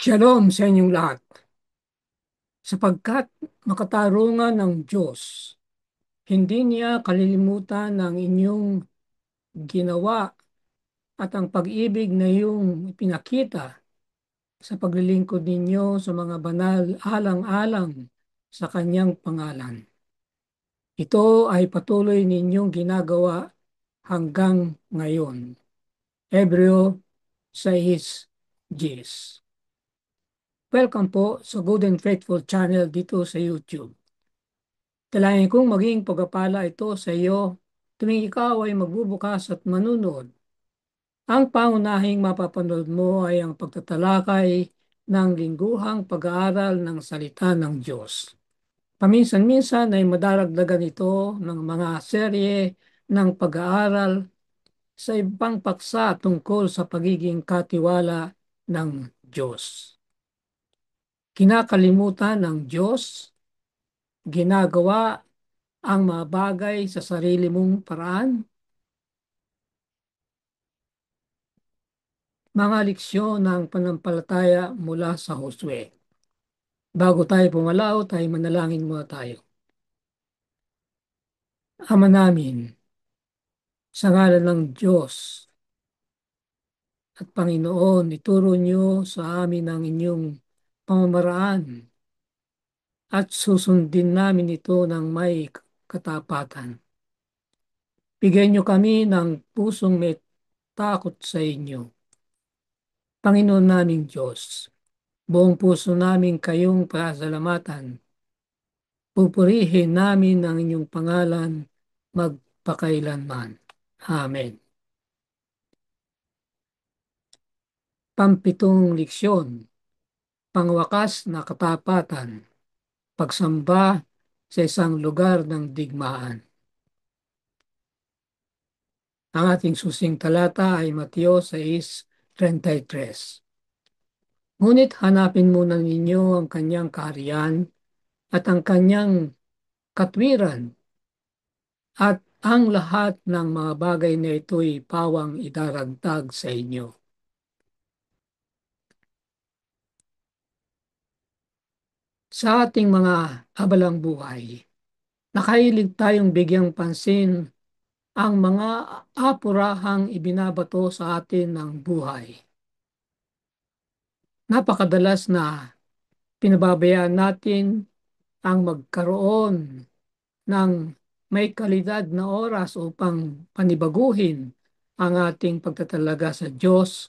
Shalom sa inyong lahat. Sapagkat makatarungan ng Diyos, hindi niya kalilimutan ang inyong ginawa at ang pag-ibig na iyong ipinakita sa paglilingkod ninyo sa mga banal alang-alang sa kanyang pangalan. Ito ay patuloy ninyong ginagawa hanggang ngayon. Hebreo 6:10. Welcome po sa Good and Faithful channel dito sa YouTube. Dalayan kong maging pagpapala ito sa iyo tuwing ikaw ay magbubukas at manunood. Ang pangunahing mapapanood mo ay ang pagtatalakay ng lingguhang pag-aaral ng salita ng Diyos. Paminsan-minsan ay madaragdagan ito ng mga serye ng pag-aaral sa ibang paksa tungkol sa pagiging katiwala ng Diyos. Kinakalimutan ng Diyos, ginagawa ang mga bagay sa sarili mong paraan. Mga leksyon ng panampalataya mula sa Josue. Bago tayo pumalaw, tayo manalangin muna tayo. Ama namin, sa ngalan ng Diyos at Panginoon, ituro niyo sa amin ang inyong pamamaraan at susundin namin ito ng may katapatan. Bigyan niyo kami ng pusong may takot sa inyo. Panginoon naming Diyos, buong puso namin kayong pasalamatan. Pupurihin namin ang inyong pangalan magpakailanman. Amen. Pampitong leksyon, pangwakas na katapatan, pagsamba sa isang lugar ng digmaan. Ang ating susing talata ay Mateo 6:33. Ngunit hanapin muna ninyo ang kanyang kaharian at ang kanyang katwiran, at ang lahat ng mga bagay na ito'y pawang idaragdag sa inyo. Sa ating mga abalang buhay, nakahilig tayong bigyang pansin ang mga apurahang ibinabato sa atin ng buhay. Napakadalas na pinababayaan natin ang magkaroon ng may kalidad na oras upang panibaguhin ang ating pagtatalaga sa Diyos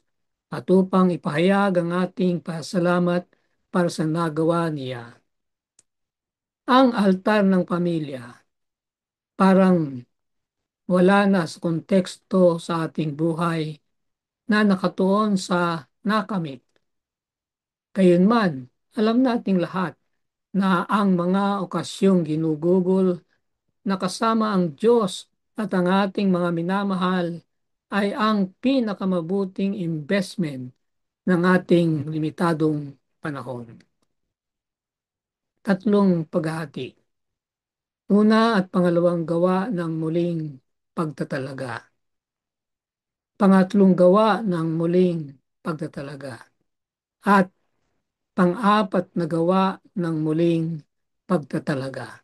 at upang ipahayag ang ating pasalamat para sa nagawa niya. Ang altar ng pamilya parang wala na sa konteksto sa ating buhay na nakatuon sa nakamit. Gayunman, alam nating lahat na ang mga okasyong ginugugol na kasama ang Diyos at ang ating mga minamahal ay ang pinakamabuting investment ng ating limitadong panahon. Tatlong paghahati. Una at pangalawang gawa ng muling pagtatalaga. Pangatlong gawa ng muling pagtatalaga. At pang-apat na gawa ng muling pagtatalaga.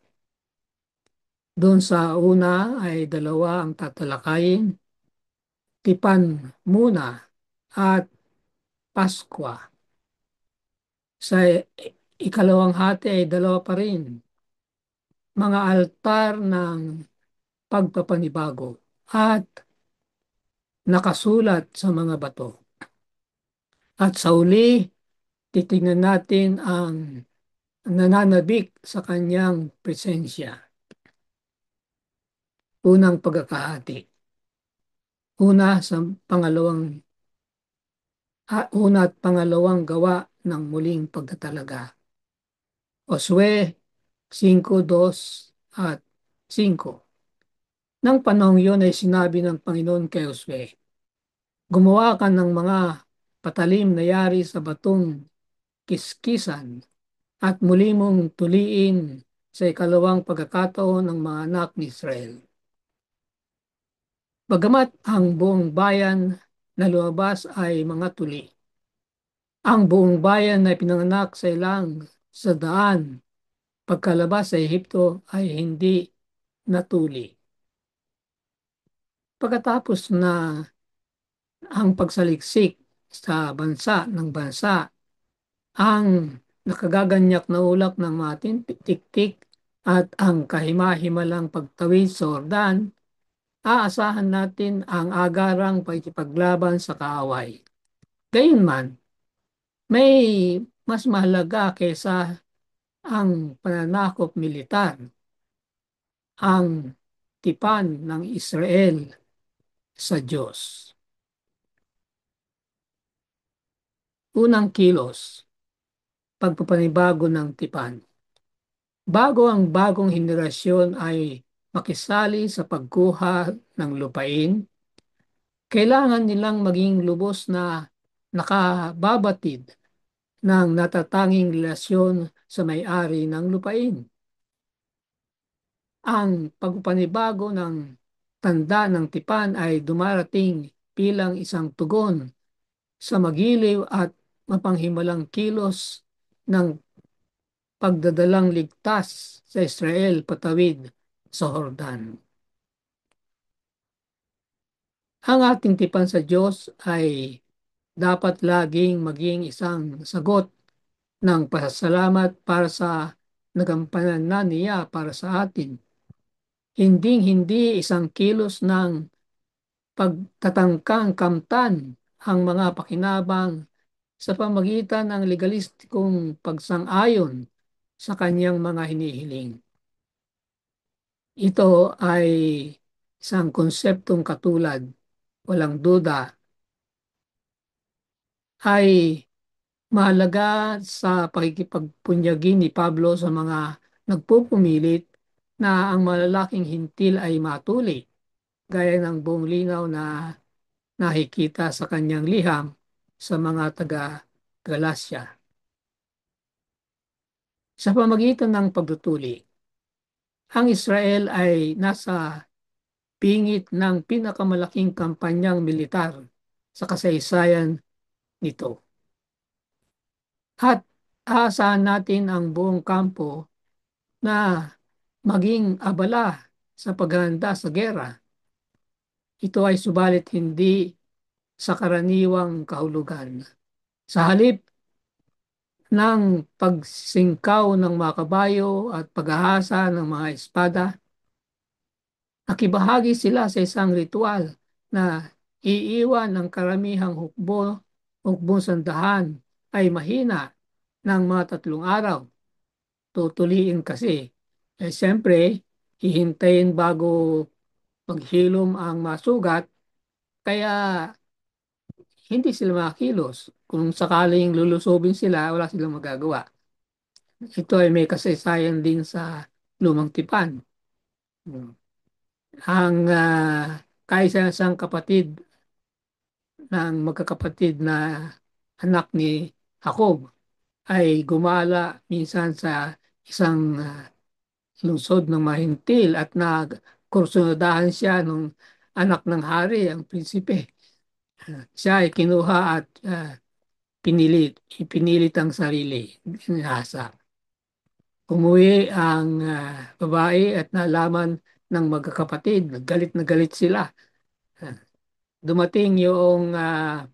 Doon sa una ay dalawa ang tatalakayin, Tipan Muna at Paskwa. Sa ikalawang hati ay dalawa pa rin, mga altar ng pagpapanibago at nakasulat sa mga bato. At sa uli, titingnan natin ang nananabik sa kanyang presensya. Unang pagkakahati. Una at pangalawang gawa ng muling pagtatalaga. Josue 5:2 at 5. Nang panahong yun ay sinabi ng Panginoon kay Josue, gumawa ka ng mga patalim na yari sa batong kiskisan at muli mong tuliin sa ikalawang pagkakataon ng mga anak ni Israel. Bagamat ang buong bayan na lumabas ay mga tuli, Ang buong bayan na pinanganak sa ilang sa daan pagkalabas sa Ehipto ay hindi natuli. Pagkatapos na ang pagsaliksik sa bansa ng bansa, ang nakagaganyak na ulak ng mga tiktik at ang kahimahimalang pagtawid sa Jordan, aasahan natin ang agarang pakikipaglaban sa kaaway. Gayunman, may mas mahalaga kaysa ang pananakop militar, ang tipan ng Israel sa Diyos. Unang kilos, pagpapanibago ng tipan. Bago ang bagong henerasyon ay makisali sa pagkuha ng lupain, kailangan nilang maging lubos na nakababatid ng natatanging relasyon sa may-ari ng lupain. Ang pagpapanibago ng tanda ng tipan ay dumarating bilang isang tugon sa magiliw at mapanghimalang kilos ng pagdadalang ligtas sa Israel patawid sa Jordan. Ang ating tipan sa Diyos ay dapat laging maging isang sagot ng pasasalamat para sa nagampanan na niya para sa atin. Hinding-hindi isang kilos ng pagtatangkang kamtan ang mga pakinabang sa pamagitan ng legalistikong pagsang-ayon sa kanyang mga hinihiling. Ito ay isang konseptong katulad, walang duda, ay mahalaga sa pakikipagpunyagi ni Pablo sa mga nagpupumilit na ang malalaking hintil ay matuli, gaya ng buong linaw na nakikita sa kanyang liham sa mga taga-Galasya. Sa pamagitan ng pagtutuli, ang Israel ay nasa pingit ng pinakamalaking kampanyang militar sa kasaysayan nito. At aasahan natin ang buong kampo na maging abala sa paghahanda sa gera. Ito ay subalit hindi sa karaniwang kahulugan. Sa halip ng pagsingkaw ng mga kabayo at paghahasa ng mga espada, nakibahagi sila sa isang ritual na iiwan ng karamihang hukbong sandahan ay mahina ng mga 3 araw. Tutuliin kasi. Siyempre, hihintayin bago maghilom ang masugat, kaya hindi sila makakilos. Kung sakaling lulusobin sila, wala silang magagawa. Ito ay may kasaysayan din sa lumang tipan. Ang kaisa-isang kapatid ng magkakapatid na anak ni Jacob ay gumala minsan sa isang lungsod ng mahintil at nagkursunadahan siya ng anak ng hari, ang prinsipe. Siya ay kinuha at ipinilit ang sarili. Nasa. Umuwi ang babae at nalaman ng magkakapatid. Galit na galit sila. Ah, Dumating yung ah,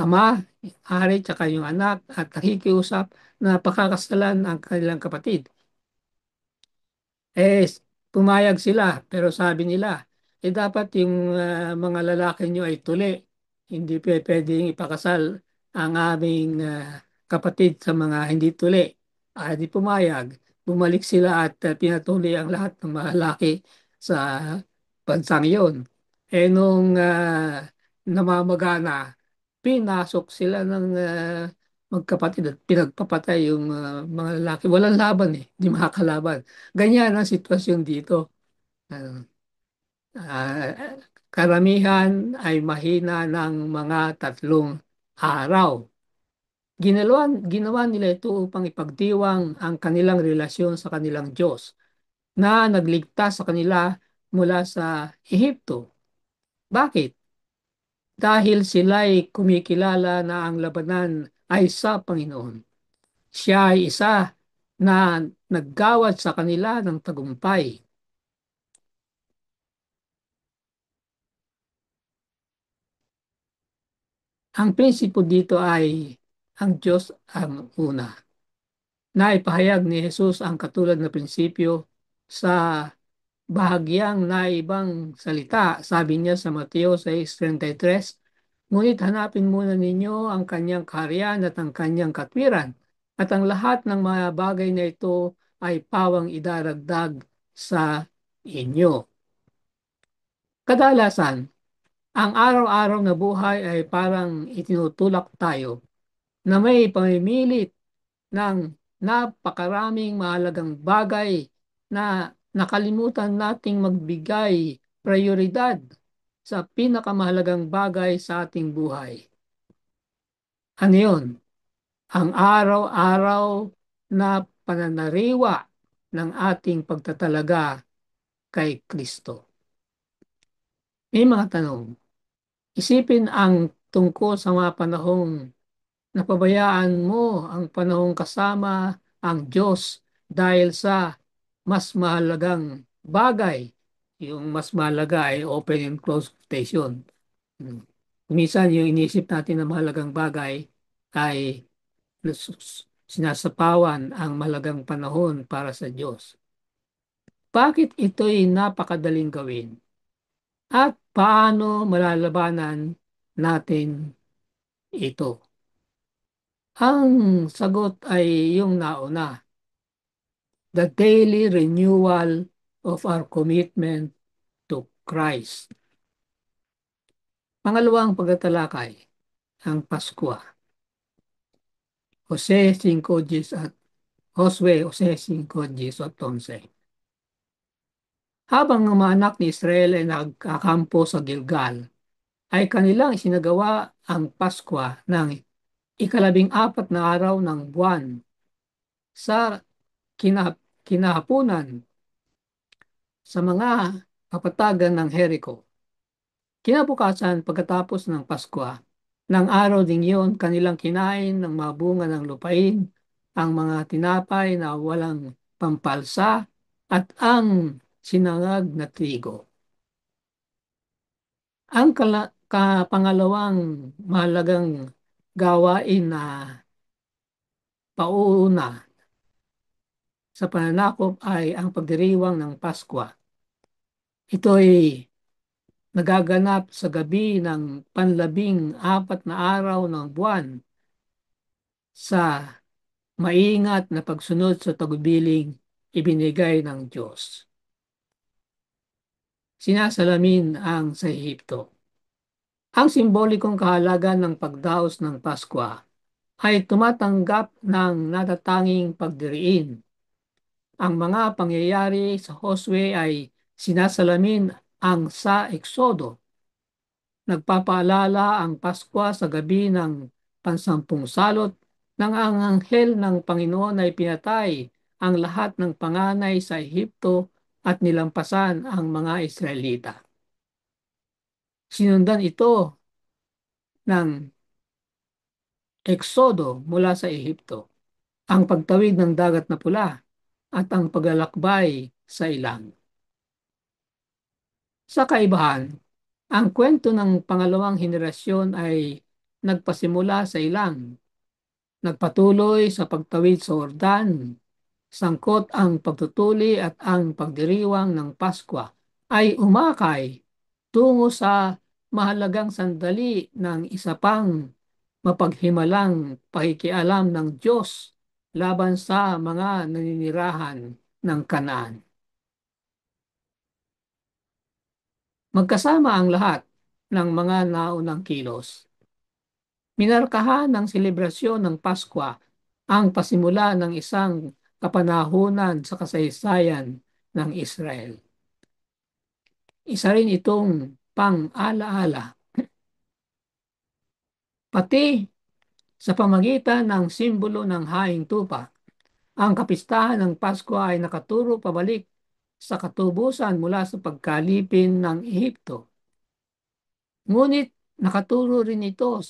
ama, hari, tsaka yung anak at nakikiusap na pakakasalan ang kanilang kapatid. Eh, pumayag sila, pero sabi nila, dapat yung mga lalaki nyo ay tuli. Hindi pwedeng ipakasal ang aming kapatid sa mga hindi tuli. Di pumayag. Bumalik sila at pinatuli ang lahat ng mga lalaki sa bansang yun. Nung namamagana, pinasok sila ng magkapatid at pinagpapatay yung mga lalaki. Walang laban eh, di makakalaban. Ganyan ang sitwasyon dito. Uh, ah, Karamihan ay mahina ng mga 3 araw. Ginawa nila ito upang ipagdiwang ang kanilang relasyon sa kanilang Diyos na nagligtas sa kanila mula sa Ehipto. Bakit? dahil sila'y kumikilala na ang labanan ay sa Panginoon. Siya ay isa na naggawad sa kanila ng tagumpay. Ang prinsipo dito ay ang Diyos ang una. Naipahayag ni Jesus ang katulad na prinsipyo sa bahagyang naibang salita. Sabi niya sa Mateo 6:33, ngunit hanapin muna ninyo ang kanyang kaharian at ang kanyang katwiran, at ang lahat ng mga bagay na ito ay pawang idaragdag sa inyo. Kadalasan, ang araw-araw na buhay ay parang itinutulak tayo na may pamimilit ng napakaraming mahalagang bagay na nakalimutan nating magbigay prioridad sa pinakamahalagang bagay sa ating buhay. Ano yun? Ang araw-araw na pananariwa ng ating pagtatalaga kay Kristo. May mga tanong. Isipin ang tungkol sa mga panahong napabayaan mo ang panahong kasama ang Diyos dahil sa mas mahalagang bagay. Yung mas mahalaga ay open and close quotation. Hmm. Minsan yung inisip natin na mahalagang bagay ay sinasapawan ang mahalagang panahon para sa Diyos. Bakit ito'y napakadaling gawin? At paano malalabanan natin ito? Ang sagot ay yung nauna, the daily renewal of our commitment to Christ. Pangalawang pagtatalakay, ang Pasko. Jose 5:10 at Josue 5:10. Habang ang mga anak ni Israel ay nagkakampo sa Gilgal, ay kanilang isinagawa ang Pasko ng ikalabing-apat na araw ng buwan sa kinahapunan sa mga kapatagan ng Jericho. Kinabukasan pagkatapos ng Pasko, ng araw ding iyon kanilang kinain ng mga bunga ng lupain, ang mga tinapay na walang pampalsa at ang sinangag na trigo. Ang pangalawang mahalagang gawain na pauuna sa pananakop ay ang pagdiriwang ng Pasko. Ito ay nagaganap sa gabi ng panlabing-apat na araw ng buwan sa maingat na pagsunod sa tagubiling ibinigay ng Diyos. Sinasalamin ang sa Ehipto. Ang simbolikong kahalagan ng pagdaos ng Pasko ay tumatanggap ng natatanging pagdiriin. Ang mga pangyayari sa Josue ay sinasalamin ang sa Eksodo. Nagpapaalala ang Pasko sa gabi ng pansampung salot nang ang anghel ng Panginoon ay pinatay ang lahat ng panganay sa Ehipto at nilampasan ang mga Israelita. Sinundan ito ng Eksodo mula sa Ehipto, ang pagtawid ng dagat na pula at ang paglalakbay sa ilang. Sa kaibahan, ang kwento ng pangalawang henerasyon ay nagpasimula sa ilang, nagpatuloy sa pagtawid sa Jordan, sangkot ang pagtutuli at ang pagdiriwang ng Pasko ay umakay tungo sa mahalagang sandali ng isa pang mapaghimalang pakikialam ng Diyos laban sa mga naninirahan ng Kanaan. Magkasama ang lahat ng mga naunang kilos. Minarkahan ng selebrasyon ng Pasko ang pasimula ng isang kapanahunan sa kasaysayan ng Israel. Isa rin itong pang-alaala. Pati sa pamagitan ng simbolo ng haing tupa, ang kapistahan ng Pasko ay nakaturo pabalik sa katubusan mula sa pagkalipin ng Ehipto. Ngunit Nakaturo rin ito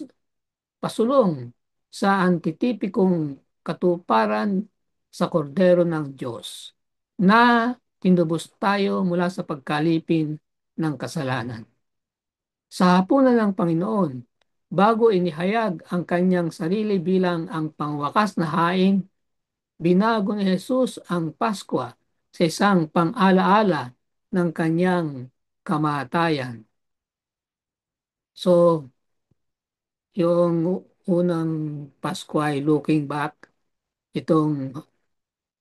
pasulong sa antitipikong katuparan sa kordero ng Diyos na tinubos tayo mula sa pagkalipin ng kasalanan. Sa hapunan ng Panginoon, bago inihayag ang kanyang sarili bilang ang pangwakas na hain, binago ni Jesus ang Paskwa sa isang pang-alaala ng kanyang kamatayan. So, yung unang Pasko ay looking back, itong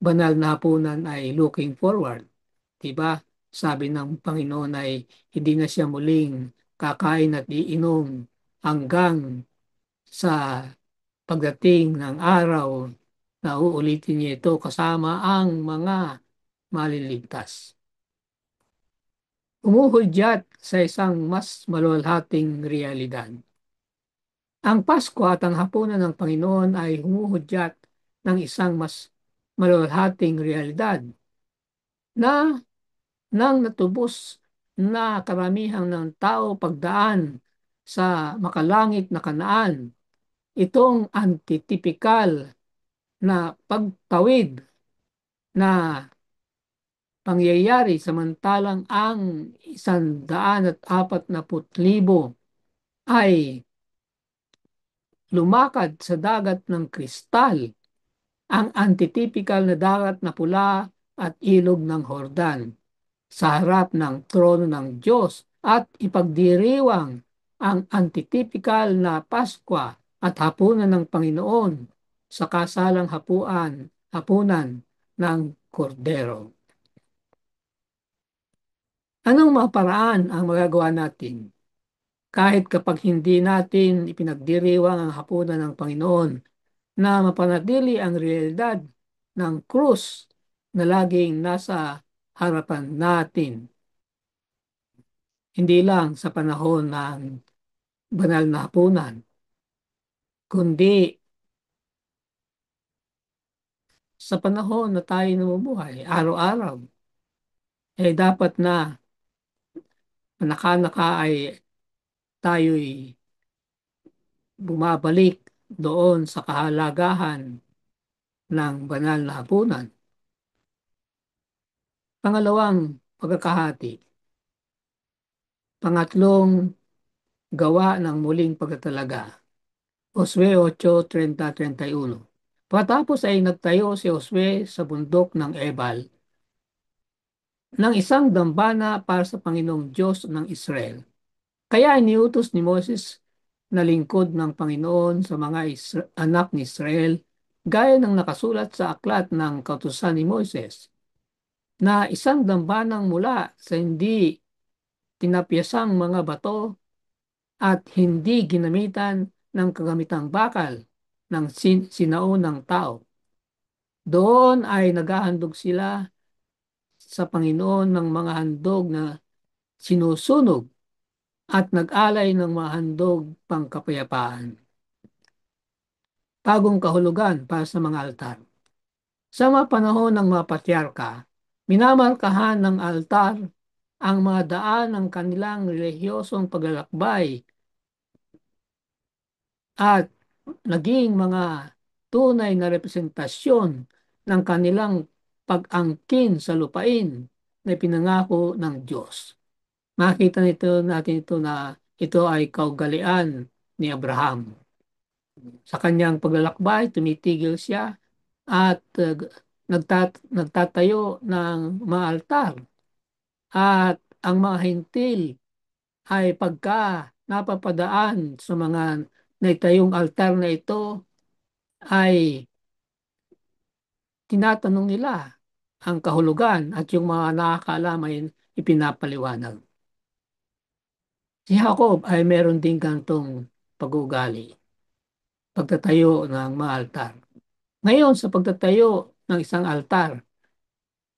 banal na hapunan ay looking forward. Diba? Sabi ng Panginoon ay hindi na siya muling kakain at iinom hanggang sa pagdating ng araw na uulitin niya ito kasama ang mga maliligtas. Umuhudyat sa isang mas maluwalhating realidad. Ang Pasko at ang hapunan ng Panginoon ay humuhudyat ng isang mas maluwalhating realidad na nang natubos na karamihan ng tao pagdaan sa makalangit na Kanaan, itong antitipikal na pagtawid na pangyayari samantalang ang 140,000 ay lumakad sa dagat ng kristal, ang antitipikal na dagat na pula at ilog ng Hordan sa harap ng trono ng Diyos at ipagdiriwang ang antitipikal na Paskwa at hapunan ng Panginoon sa kasalang hapunan ng Kordero. Anong mga paraan ang magagawa natin kahit kapag hindi natin ipinagdiriwang ang hapunan ng Panginoon na mapanatili ang realidad ng krus na laging nasa harapan natin, hindi lang sa panahon ng banal na hapunan, kundi sa panahon na tayo namumuhay, araw-araw, dapat na naka ay tayo'y bumabalik doon sa kahalagahan ng banal na hapunan. Pangalawang pagkakahati. Pangatlong gawa ng muling pagtatalaga. Josue 8:30-31. Pagkatapos ay nagtayo si Josue sa bundok ng Ebal ng isang dambana para sa Panginoong Diyos ng Israel. Kaya iniutos ni Moses na lingkod ng Panginoon sa mga anak ni Israel gaya ng nakasulat sa aklat ng kautusan ni Moses na isang dambanang mula sa hindi tinapyasang mga bato at hindi ginamitan ng kagamitang bakal ng sinaunang tao. Doon ay naghahandog sila sa Panginoon ng mga handog na sinusunog at nag-alay ng mga handog pangkapayapaan. Bagong kahulugan para sa mga altar. Sa mga panahon ng mga patriarka, minamarkahan ng altar ang mga daan ng kanilang relihiyosong paglalakbay at naging mga tunay na representasyon ng kanilang pag-angkin sa lupain na pinangako ng Diyos. Makita natin ito na ito ay kaugalian ni Abraham. Sa kanyang paglalakbay, tumitigil siya at nagtatayo ng mga altar. At ang mga hintil ay pagka napapadaan sa mga naitayong altar na ito ay tinatanong nila ang kahulugan at yung mga nakakaalam ay ipinapaliwanag. Si Jacob ay meron din gantong pag-ugali, pagtatayo ng mga altar. Ngayon sa pagtatayo ng isang altar,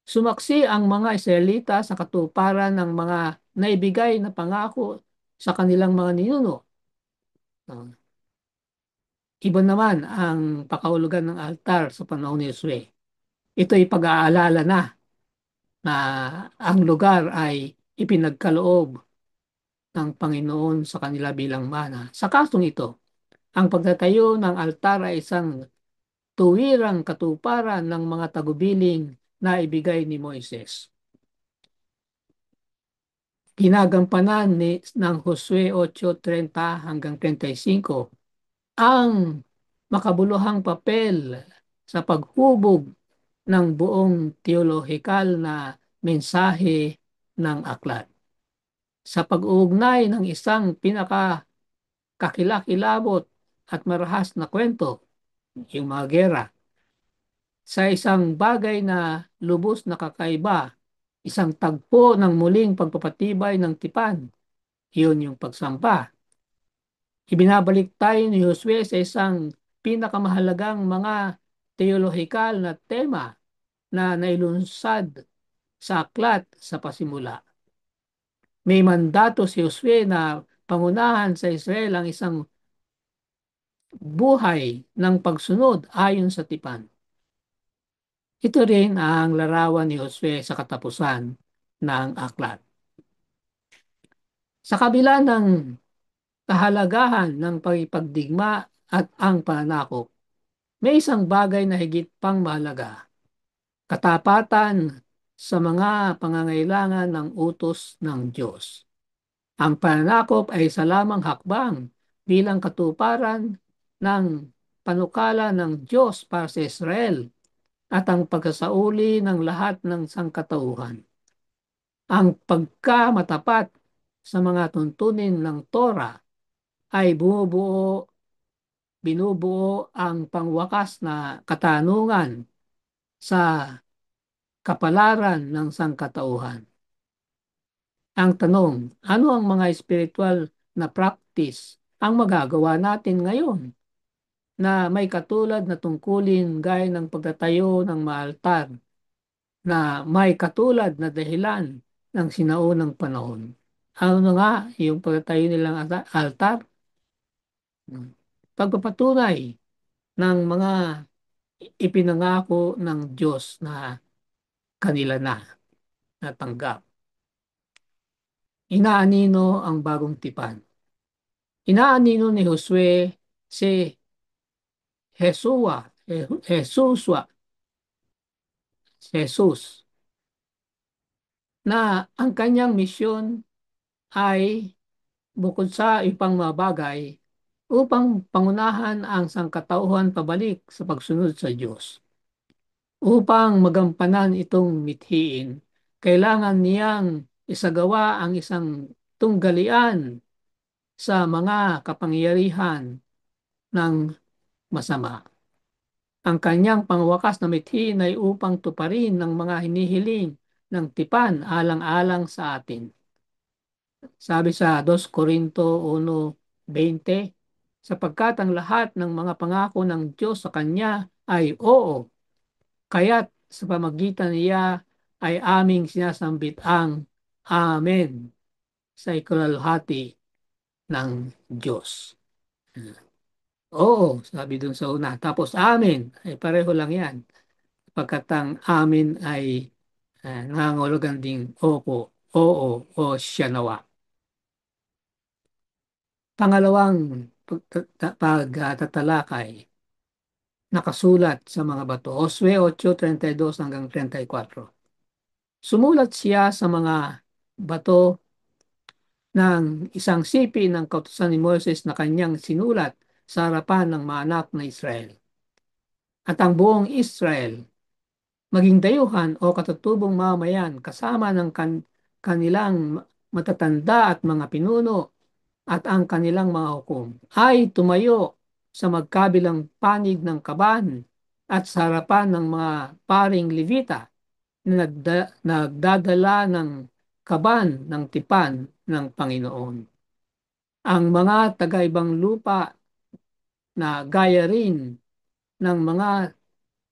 sumaksi ang mga Israelita sa katuparan ng mga naibigay na pangako sa kanilang mga ninuno. Iba naman ang pakahulugan ng altar sa panahon ni Josue. Ito'y pag-aalala na ang lugar ay ipinagkaloob ng Panginoon sa kanila bilang mana. Sa kasong ito, ang pagtatayo ng altar ay isang tuwirang katuparan ng mga tagubiling na ibigay ni Moises. Ginagampanan ng Josue 8:30 hanggang 35 ang makabuluhang papel sa paghubog ng buong teolohikal na mensahe ng aklat. Sa pag-uugnay ng isang pinakakakilakilabot at marahas na kwento, yung mga gera, sa isang bagay na lubos na kakaiba, isang tagpo ng muling pagpapatibay ng tipan, iyon yung pagsampa. Ibinabalik tayo ni Josue sa isang pinakamahalagang mga teolohikal na tema na nailunsad sa aklat sa pasimula. May mandato si Josue na pangunahan sa Israel ang isang buhay ng pagsunod ayon sa tipan. Ito rin ang larawan ni Josue sa katapusan ng aklat. Sa kabila ng kahalagahan ng pagpagdigma at ang pananakop, may isang bagay na higit pang mahalaga, katapatan sa mga pangangailangan ng utos ng Diyos. Ang pananakop ay isa lamang hakbang bilang katuparan ng panukala ng Diyos para sa Israel at ang pagsasauli ng lahat ng sangkatauhan. Ang pagkamatapat sa mga tuntunin ng Torah ay binubuo ang pangwakas na katanungan sa kapalaran ng sangkatauhan. Ang tanong, ano ang mga espiritual na practice ang magagawa natin ngayon na may katulad na tungkulin gaya ng pagtatayo ng maaltar na may katulad na dahilan ng sinaunang panahon? Ano nga yung pagtatayo nilang altar? Pagpapatunay ng mga ipinangako ng Diyos na kanila na natanggap. Inaanino ang bagong tipan. Inaanino ni Josue si Jesuswa, Jesus, na ang kanyang misyon ay bukod sa ipang mga bagay upang pangunahan ang sangkatauhan pabalik sa pagsunod sa Diyos. Upang magampanan itong mithiin, kailangan niyang isagawa ang isang tunggalian sa mga kapangyarihan ng masama. Ang kanyang pangwakas na mithiin ay upang tuparin ng mga hinihiling ng tipan alang-alang sa atin. Sabi sa 2 Korinto 1:20, sapagkat ang lahat ng mga pangako ng Diyos sa Kanya ay oo, kaya't sa pamagitan niya ay aming sinasambit ang Amen sa ikalahati ng Diyos. Oo, sabi dun sa una. Tapos Amen, ay pareho lang yan. Pagkat ang Amen ay nangangulugan ding opo, oo, o siya nawa. Pangalawang pagtatalakay, nakasulat sa mga bato. Josue 8:32 hanggang 34. Sumulat siya sa mga bato ng isang sipi ng kautusan ni Moses na kanyang sinulat sa harapan ng mga anak na Israel. At ang buong Israel, maging dayuhan o katutubong mamayan kasama ng kanilang matatanda at mga pinuno at ang kanilang mga hukom ay tumayo sa magkabilang panig ng kaban at sa harapan ng mga paring Levita na nagdadala ng kaban ng tipan ng Panginoon. Ang mga taga-ibang lupa na gaya rin ng mga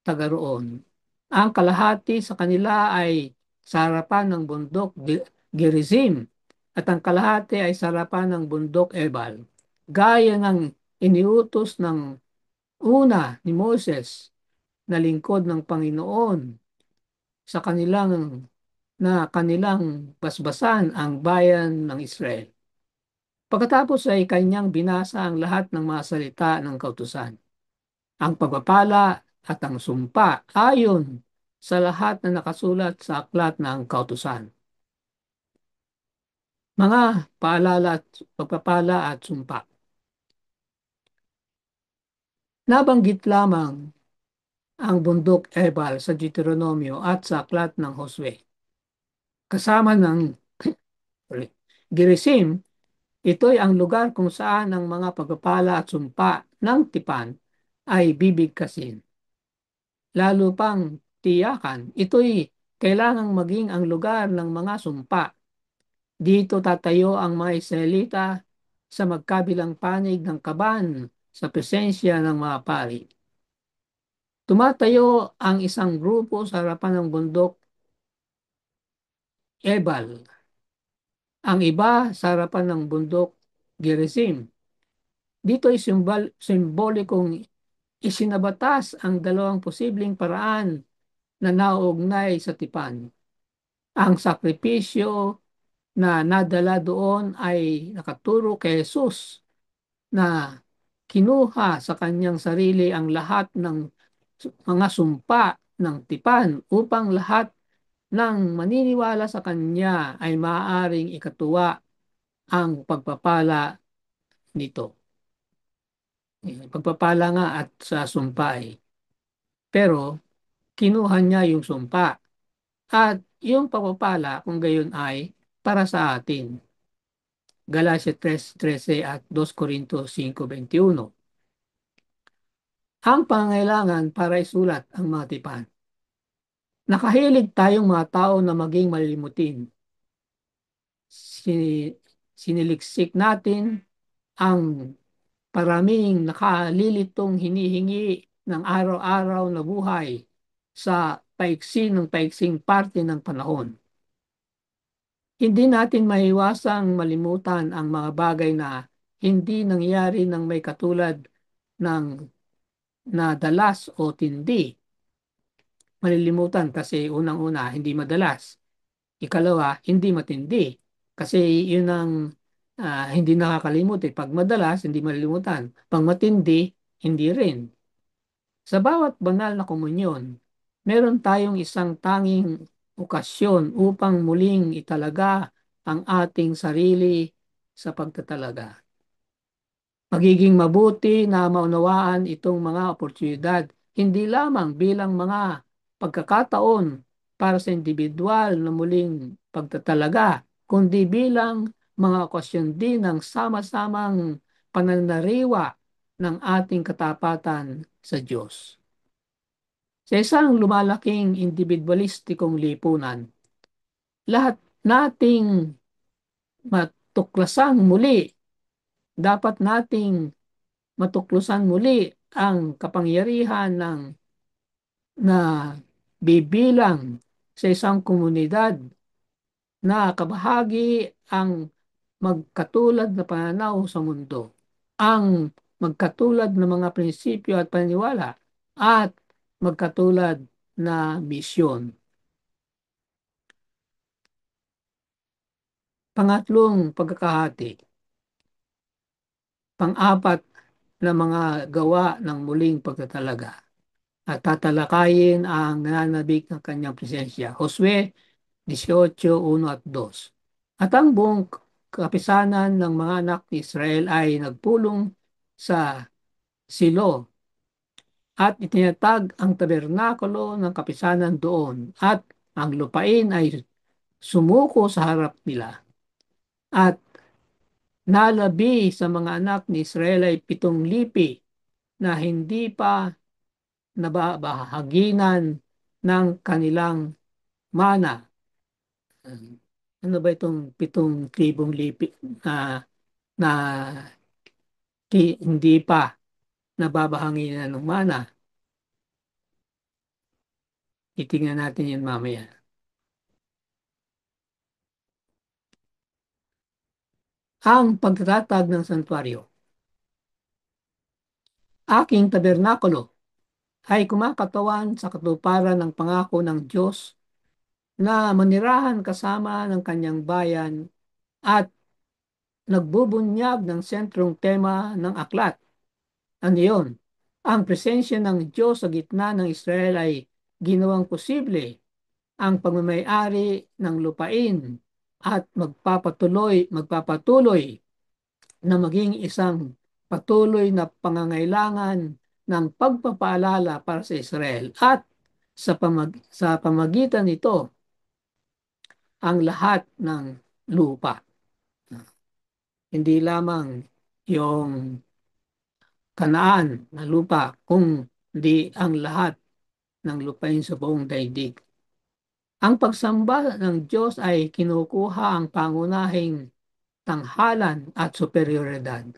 taga roon. Ang kalahati sa kanila ay sa harapan ng bundok Gerizim at ang kalahati ay sa harapan ng bundok Ebal. Gaya ng iniutos ng una ni Moses na lingkod ng Panginoon sa kanilang basbasan ang bayan ng Israel. Pagkatapos ay kanyang binasa ang lahat ng mga salita ng kautusan, ang pagpapala at ang sumpa ayon sa lahat na nakasulat sa aklat ng kautusan. Mga paalala at pagpapala at sumpa. Nabanggit lamang ang bundok Ebal sa Deuteronomio at sa aklat ng Josue. Kasama ng Gerizim, ito'y ang lugar kung saan ang mga pagpapala at sumpa ng tipan ay bibigkasin. Lalo pang tiyakan, ito'y kailangang maging ang lugar ng mga sumpa. Dito tatayo ang mga Israelita sa magkabilang panig ng kaban sa presensya ng mga pari. Tumatayo ang isang grupo sa harapan ng bundok Ebal, ang iba sa harapan ng bundok Gerizim. Dito ay simbolikong isinabatas ang dalawang posibleng paraan na nauugnay sa tipan. Ang sakripisyo na nadala doon ay nakaturo kay Jesus na kinuha sa kanyang sarili ang lahat ng mga sumpa ng tipan upang lahat ng maniniwala sa kanya ay maaaring ikatuwa ang pagpapala nito. Pagpapala nga at sa sumpa eh. Pero kinuha niya yung sumpa at yung pagpapala kung gayon ay para sa atin. Galacia 3:13 at 2 Corintios 5:21. Ang pangailangan para isulat ang mga tipan. Nakahilig tayong mga tao na maging malilimutin. Siniliksik natin ang paraming nakalilitong hinihingi ng araw-araw na buhay sa paiksing parte ng panahon. Hindi natin maiwasang malimutan ang mga bagay na hindi nangyari ng may katulad ng nadalas o tindi. Malilimutan kasi unang-una, hindi madalas. Ikalawa, hindi matindi. Kasi yun ang hindi nakakalimut. Eh. Pag madalas, hindi malilimutan. Pag matindi, hindi rin. Sa bawat banal na komunyon, meron tayong isang tanging okasyon upang muling italaga ang ating sarili sa pagtatalaga. Magiging mabuti na maunawaan itong mga oportunidad hindi lamang bilang mga pagkakataon para sa individual na muling pagtatalaga, kundi bilang mga okasyon din ng sama-samang pananariwa ng ating katapatan sa Diyos. Sa isang lumalaking individualistikong lipunan, lahat nating matuklasang muli, dapat nating matuklusan muli ang kapangyarihan na bibilang sa isang komunidad na kabahagi ang magkatulad na pananaw sa mundo, ang magkatulad na mga prinsipyo at paniniwala at magkatulad na misyon. Pangatlong pagkakahati, pang-apat na mga gawa ng muling pagtatalaga at tatalakayin ang nananabik ng kanyang presensya. Josue 18:1 at 2. At ang buong kapisanan ng mga anak ni Israel ay nagpulong sa Silo at itinatag ang tabernakulo ng kapisanan doon at ang lupain ay sumuko sa harap nila. At nalabi sa mga anak ni Israel ay 7 lipi na hindi pa nababahaginan ng kanilang mana. Ano ba itong 7,000 lipi na, na hindi pa nababahanginan ng mana? Titingnan natin yan mamaya. Ang pagtatag ng santuario. Aking tabernakulo ay kumakatawan sa katuparan ng pangako ng Diyos na manirahan kasama ng kanyang bayan at nagbubunyag ng sentrong tema ng aklat. Ano yun? Ang presensya ng Diyos sa gitna ng Israel ay ginawang posible ang pagmamayari ng lupain at magpapatuloy na maging isang patuloy na pangangailangan ng pagpapaalala para sa Israel at sa pamagitan nito ang lahat ng lupa. Hindi lamang yung Kanaan na lupa, kundi ang lahat ng lupain sa buong daigdig. Ang pagsamba ng Diyos ay kinukuha ang pangunahing tanghalan at superioridad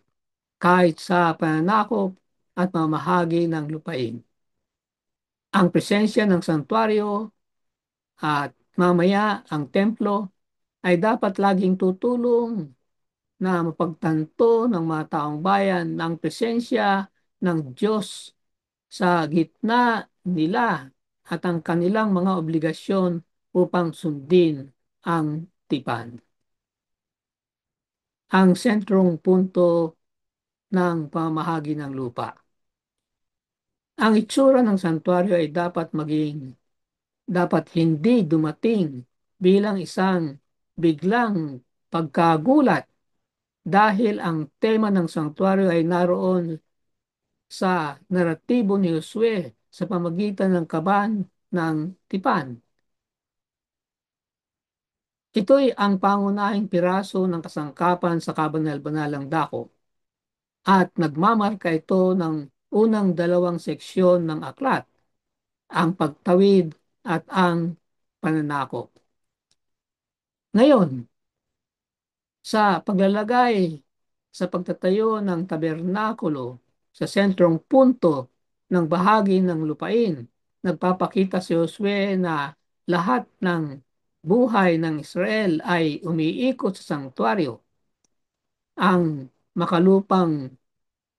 kahit sa pananakop at mamahagi ng lupain. Ang presensya ng santuario at mamaya ang templo ay dapat laging tutulong na mapagtanto ng mga taong bayan na ang presensya ng Diyos sa gitna nila at ang kanilang mga obligasyon upang sundin ang tipan. Ang sentrong punto ng pamahagi ng lupa. Ang itsura ng santuario ay dapat hindi dumating bilang isang biglang pagkagulat dahil ang tema ng santuario ay naroon sa naratibo ni Josue sa pamagitan ng kaban ng tipan. Ito'y ang pangunahing piraso ng kasangkapan sa kabanal-banalang dako at nagmamarka ito ng unang dalawang seksyon ng aklat, ang pagtawid at ang pananakop. Ngayon, sa paglalagay sa pagtatayo ng tabernakulo sa sentrong punto ng bahagi ng lupain, nagpapakita si Josue na lahat ng buhay ng Israel ay umiikot sa sanktuaryo, ang makalupang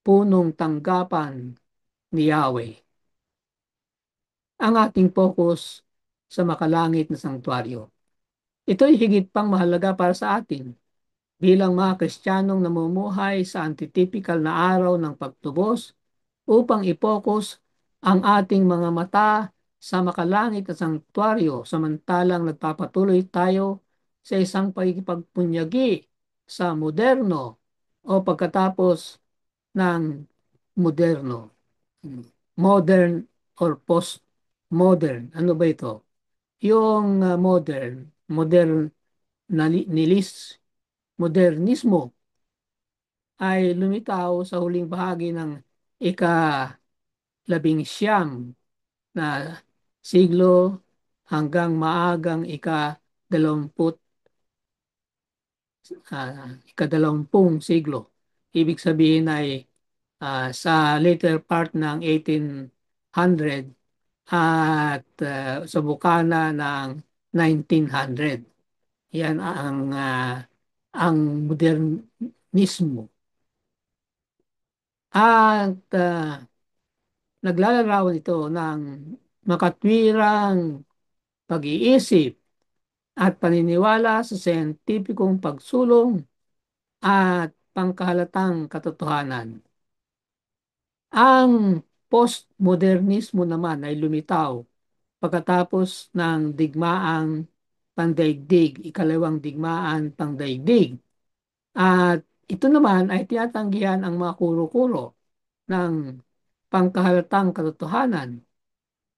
punong tanggapan ni Yahweh. Ang ating focus sa makalangit na sanktuaryo. Ito'y higit pang mahalaga para sa atin bilang mga Kristiyanong namumuhay sa antitipikal na araw ng pagtubos upang ipokus ang ating mga mata sa makalangit na sanktuaryo samantalang nagpapatuloy tayo sa isang pagkipagpunyagi sa moderno o pagkatapos ng moderno. Modern or post-modern. Ano ba ito? Yung modernismo ay lumitaw sa huling bahagi ng ika-19 na siglo hanggang maagang ika-20 siglo. Ibig sabihin ay sa later part ng 1800 at sa bukana ng 1900. Yan ang modernismo. At naglalarawan ito ng makatwirang pag-iisip at paniniwala sa siyentipikong pagsulong at pangkahalatang katotohanan. Ang postmodernismo naman ay lumitaw pagkatapos ng digmaang pandaigdig, ikalawang digmaan pandaigdig. At ito naman ay tinatanggihan ang mga kuro-kuro ng pangkahalatang katotohanan.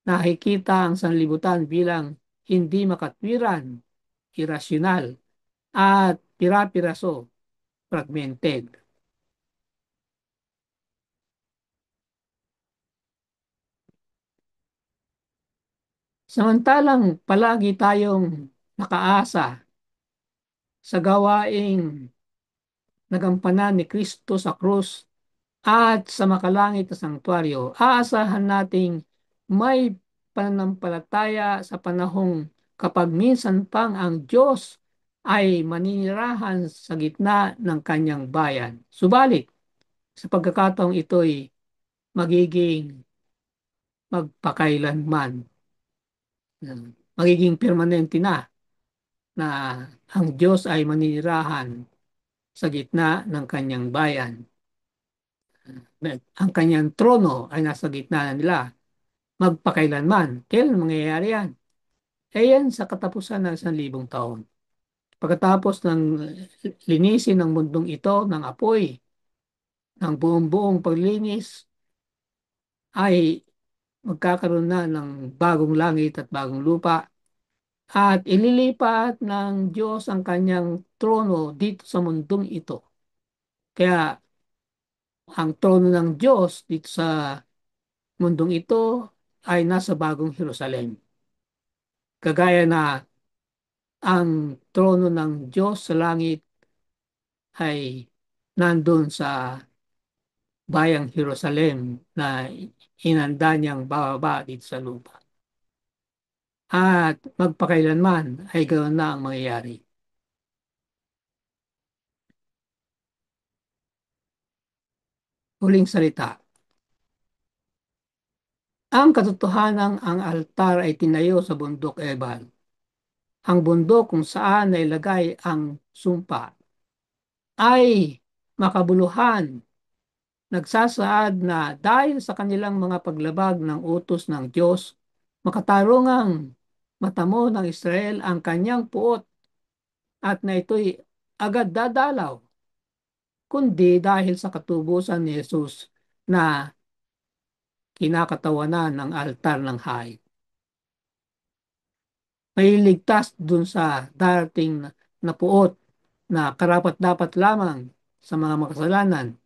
Nakikita ang sanlibutan bilang hindi makatwiran, irasyonal, at pira-piraso, fragmented. Samantalang palagi tayong nakaasa sa gawaing nagampanan ni Kristo sa krus at sa makalangit na sanktuaryo, aasahan nating may pananampalataya sa panahong kapag minsan pang ang Diyos ay maninirahan sa gitna ng kanyang bayan. Subalit, sa pagkakataong ito'y magiging magpakailanman. Magiging permanente na ang Diyos ay maninirahan sa gitna ng kanyang bayan. Ang kanyang trono ay nasa gitna nila magpakailanman. Kailan mangyayari yan? Eh yan sa katapusan ng 1,000 taon. Pagkatapos ng linisin ng mundong ito ng apoy, ng buong-buong paglinis, ay magkakaroon na ng bagong langit at bagong lupa at ililipat ng Diyos ang kanyang trono dito sa mundong ito. Kaya ang trono ng Diyos dito sa mundong ito ay nasa bagong Jerusalem. Kagaya na ang trono ng Diyos sa langit ay nandun sa bayang Jerusalem na inanda niyang bababa dito sa lupa. At magpakailanman ay ganoon na ang mangyayari. Huling salita. Ang katotohanan ang altar ay tinayo sa bundok Ebal. Ang bundok kung saan nailagay ang sumpa ay makabuluhan, nagsasaad na dahil sa kanilang mga paglabag ng utos ng Diyos, makatarungang matamo ng Israel ang kanyang puot at na ito'y agad dadalaw, kundi dahil sa katubusan ni Jesus na kinakatawanan ng altar ng haid. May ligtas dun sa darating na puot na karapat-dapat lamang sa mga makasalanan.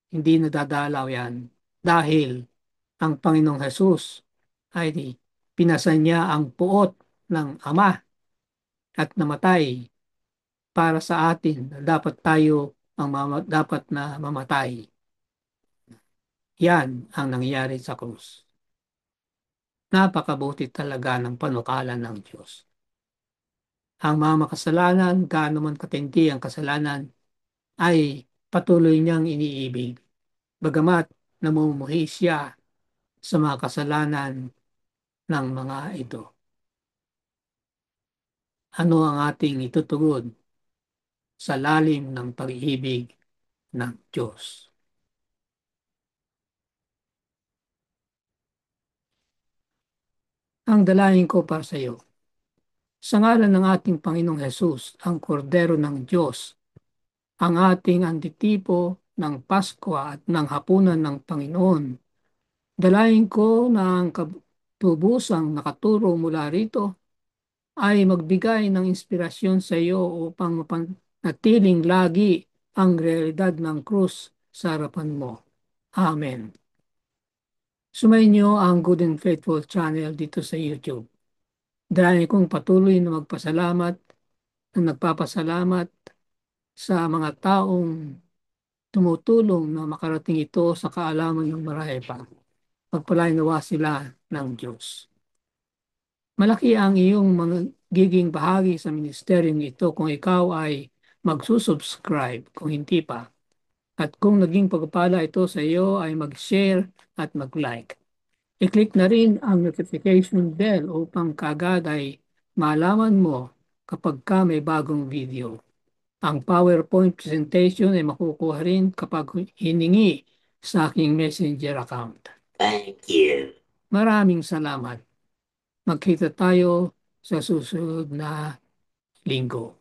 Hindi nadadalaw yan dahil ang Panginoong Hesus ay pinasa niya ang puot ng Ama at namatay para sa atin na dapat tayo ang dapat na mamatay. Yan ang nangyari sa krus. Napakabuti talaga ng panukala ng Diyos. Ang mga makasalanan, gaano man katindi ang kasalanan, ay patuloy niyang iniibig. Bagamat namumuhi siya sa mga kasalanan ng mga ito. Ano ang ating itutugon sa lalim ng pag-ibig ng Diyos? Ang dalangin ko para sa iyo. Sa ngalan ng ating Panginoong Hesus, ang kordero ng Diyos, ang ating antitipo ng Pasko at ng hapunan ng Panginoon, dalangin ko na ang katubusang nakaturo mula rito ay magbigay ng inspirasyon sa iyo upang mapanatiling lagi ang realidad ng krus sa harapan mo. Amen. Sumayin niyo ang Good and Faithful channel dito sa YouTube. Dahil kong patuloy na magpasalamat at nagpapasalamat sa mga taong tumutulong na makarating ito sa kaalaman ng marami pa. Pagpalain nawa sila ng Diyos. Malaki ang iyong magiging bahagi sa ministeryong ito kung ikaw ay magsusubscribe kung hindi pa. At kung naging pagpapala ito sa iyo ay mag-share at mag-like. I-click na rin ang notification bell upang kaagad ay malaman mo kapag ka may bagong video. Ang PowerPoint presentation ay makukuha rin kapag hiningi sa aking messenger account. Thank you. Maraming salamat. Magkita tayo sa susunod na linggo.